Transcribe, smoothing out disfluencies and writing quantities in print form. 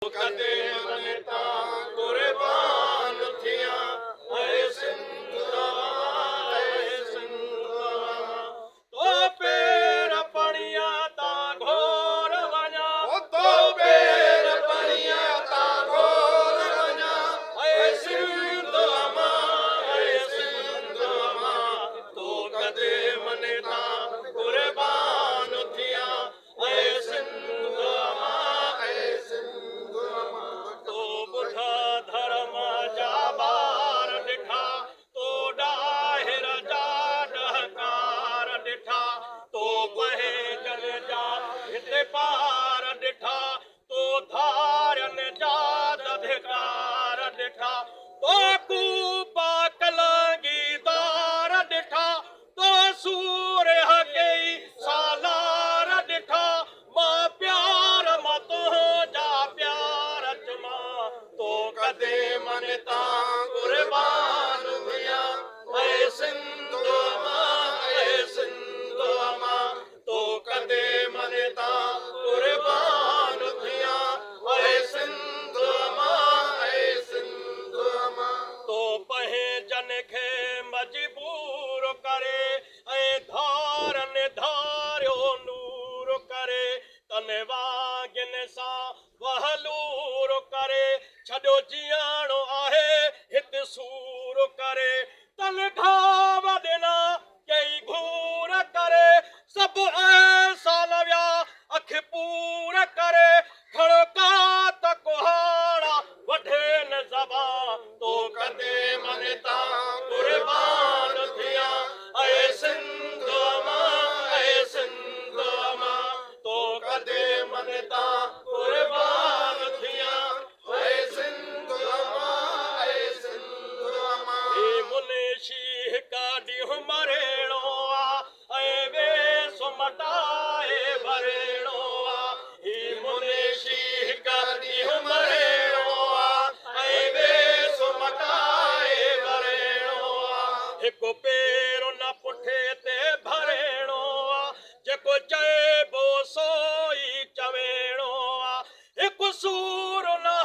कदे मनता कुर्बान थिया ऐ सिंधवा ऐ सिंधवा तो पेर पणिया ता घोर वञा तो पेर पणिया ता घोर वञा ऐ सिंधवा तो कदे मनता कुर्बान थिया ऐ सिंधवा तो बुधा धर्म जा बार ॾिठा तो डाहिर जा डहकार ॾिठा तो पहे जल जा हिते पार ॾिठा तो धारन जा दधिकार ॾिठा तो कूपा कलंगीदार ॾिठा तो सूर हकई सालार ॾिठा मां प्यार मां तुंहिंजा प्यार चुमा तो कदे मनता कुर्बान थिया ऐ सिंधवा ऐ सिंधवा तो कदे मनता कुर्बान थिया ऐ सिंधवा ऐ सिंधवा तो पहे जन खे मजबूर करे ऐं धारन धारियो नूर करे तन वागिन सां वहलूर करे छॾो जीअणो आहे हिते सूर करे तन घाव ॾिना कई घूर करे सभु ऐसा लविया अख पूर करे खड़ो कात कुहाड़ा वढे न ज़बा तो कदे मनता कुर्बान थिया ऐ सिंधवा ऐ सिंधवा तो कदे मनता कुर्बान थिया ऐ सिंधवा ऐ सिंधवा हे मुनेशी हिका ॾींहुं मरेणो आ ऐं वेसु मटाए भरेणो आ हे मुनेशी हिका ॾींहुं मरेणो आ ऐं वेसु मटाए भरेणो आ हिकु पेर न पुठे ते भरेणो आ जेको चइबो सोई चवेणो आ हिकु सूर न